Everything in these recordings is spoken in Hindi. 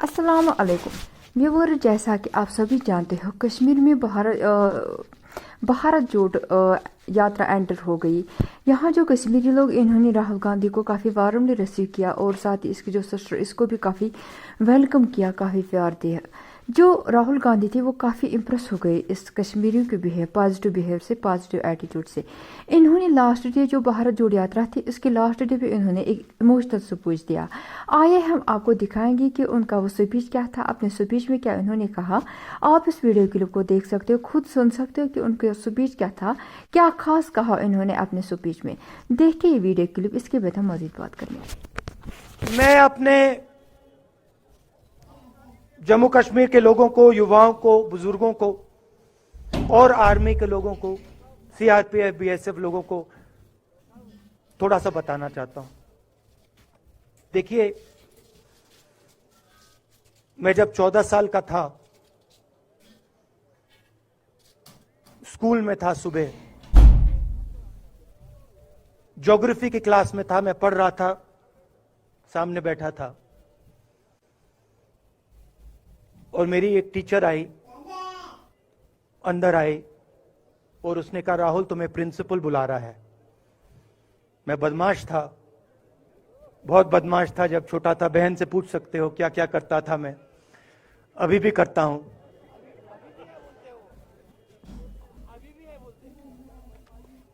अस्सलाम वालेकुम व्यूवर। जैसा कि आप सभी जानते हो, कश्मीर में भारत जोड़ यात्रा एंटर हो गई। यहाँ जो कश्मीरी लोग, इन्होंने राहुल गांधी को काफ़ी वार्मली रिसीव किया और साथ ही इसकी जो सिस्टर, इसको भी काफ़ी वेलकम किया, काफ़ी प्यार दिया। जो राहुल गांधी थे वो काफ़ी इम्प्रेस हो गए इस कश्मीरियों के पॉजिटिव बिहेवियर से, पॉजिटिव एटीट्यूड से। इन्होंने लास्ट डे जो भारत जोड़ यात्रा थी, उसके लास्ट डे पे इन्होंने एक इमोशनल स्पीच दिया। आइए हम आपको दिखाएंगे कि उनका वो स्पीच क्या था, अपने स्पीच में क्या उन्होंने कहा। आप इस वीडियो क्लिप को देख सकते हो, खुद सुन सकते हो कि उनका स्पीच क्या था, क्या खास कहा इन्होंने अपने स्पीच में। देखिए ये वीडियो क्लिप, इसके बाद हम मजीद बात करेंगे। मैं अपने जम्मू कश्मीर के लोगों को, युवाओं को, बुजुर्गों को और आर्मी के लोगों को, सीआरपीएफ, बीएसएफ लोगों को थोड़ा सा बताना चाहता हूं। देखिए, मैं जब 14 साल का था, स्कूल में था, सुबह ज्योग्राफी की क्लास में था, मैं पढ़ रहा था, सामने बैठा था और मेरी एक टीचर आई, अंदर आई और उसने कहा, राहुल तुम्हें प्रिंसिपल बुला रहा है। मैं बदमाश था, बहुत बदमाश था जब छोटा था। बहन से पूछ सकते हो क्या क्या करता था मैं, अभी भी करता हूं।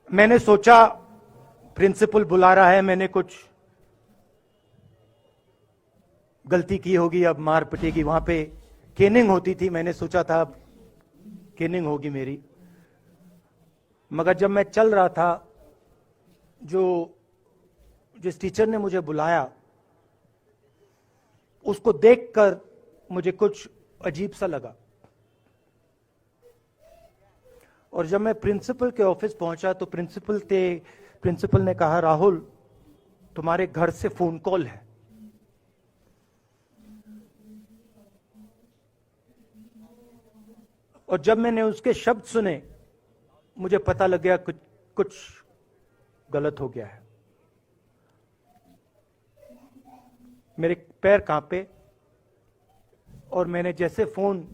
मैंने सोचा प्रिंसिपल बुला रहा है, मैंने कुछ गलती की होगी, अब मार पिटेगी। वहां पे केनिंग होती थी, मैंने सोचा था अब केनिंग होगी मेरी। मगर जब मैं चल रहा था, जिस टीचर ने मुझे बुलाया, उसको देखकर मुझे कुछ अजीब सा लगा। और जब मैं प्रिंसिपल के ऑफिस पहुंचा तो प्रिंसिपल ने कहा, राहुल तुम्हारे घर से फोन कॉल है। और जब मैंने उसके शब्द सुने, मुझे पता लग गया कुछ गलत हो गया है। मेरे पैर कांपे और मैंने जैसे फोन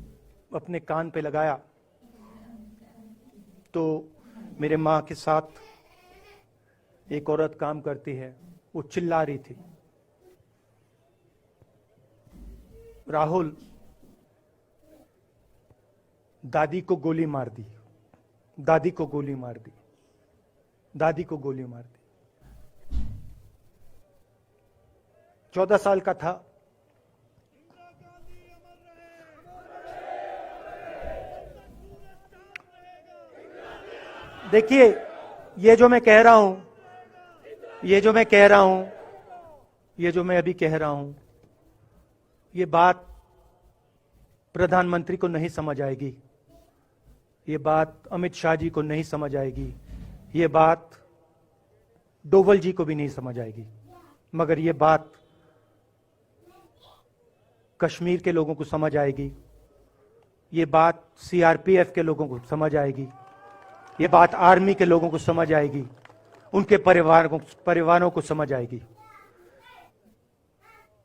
अपने कान पे लगाया तो मेरे मां के साथ एक औरत काम करती है, वो चिल्ला रही थी, राहुल दादी को गोली मार दी, दादी को गोली मार दी, दादी को गोली मार दी। 14 साल का था। देखिए, ये जो मैं कह रहा हूं, ये जो मैं अभी कह रहा हूं, ये बात प्रधानमंत्री को नहीं समझ आएगी, ये बात अमित शाह जी को नहीं समझ आएगी, ये बात डोवल जी को भी नहीं समझ आएगी, मगर ये बात कश्मीर के लोगों को समझ आएगी, ये बात सीआरपीएफ के लोगों को समझ आएगी, ये बात आर्मी के लोगों को समझ आएगी, उनके परिवारों को समझ आएगी।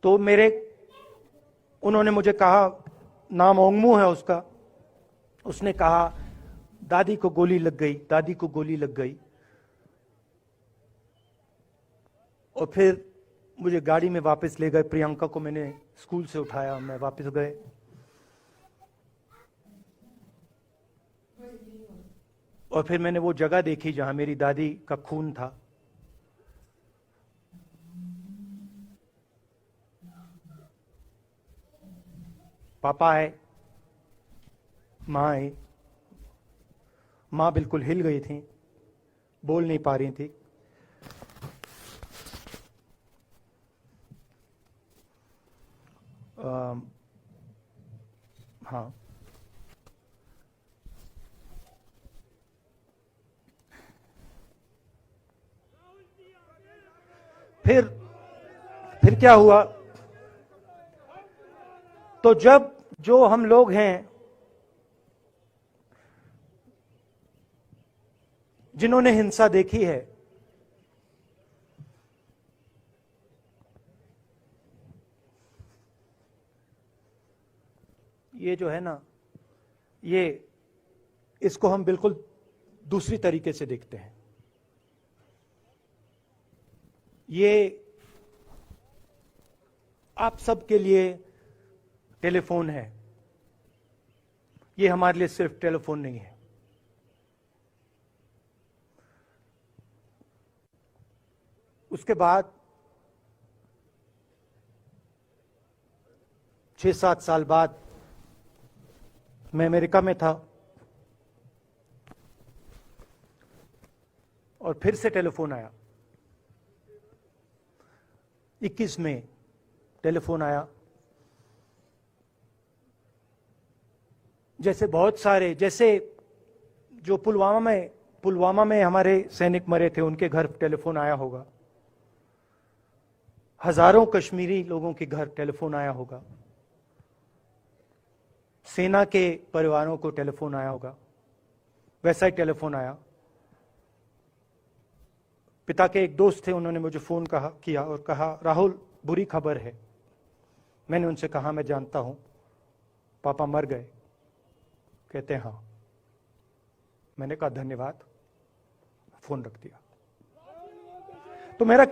तो उन्होंने मुझे कहा, नाम ओंगमू है उसका, उसने कहा दादी को गोली लग गई, दादी को गोली लग गई। और फिर मुझे गाड़ी में वापस ले गए, प्रियंका को मैंने स्कूल से उठाया, मैं वापस गए। और फिर मैंने वो जगह देखी जहां मेरी दादी का खून था। पापा आए, मां आई, मां बिल्कुल हिल गई थी, बोल नहीं पा रही थी। हाँ, फिर क्या हुआ, तो जो हम लोग हैं जिन्होंने हिंसा देखी है, ये जो है ना, ये इसको हम बिल्कुल दूसरी तरीके से देखते हैं। ये आप सबके लिए टेलीफोन है, ये हमारे लिए सिर्फ टेलीफोन नहीं है। उसके बाद 6-7 साल बाद मैं अमेरिका में था और फिर से टेलीफोन आया। 21 में टेलीफोन आया। जैसे बहुत सारे, जैसे जो पुलवामा में हमारे सैनिक मरे थे, उनके घर टेलीफोन आया होगा। हजारों कश्मीरी लोगों के घर टेलीफोन आया होगा। सेना के परिवारों को टेलीफोन आया होगा। वैसा ही टेलीफोन आया। पिता के एक दोस्त थे, उन्होंने मुझे फोन किया और कहा, राहुल बुरी खबर है। मैंने उनसे कहा, मैं जानता हूं, पापा मर गए। कहते हैं हाँ। मैंने कहा धन्यवाद, फोन रख दिया। तो मेरा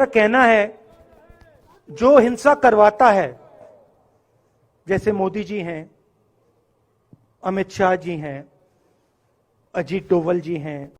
कहना है जो हिंसा करवाता है, जैसे मोदी जी हैं, अमित शाह जी हैं, अजीत डोवल जी हैं,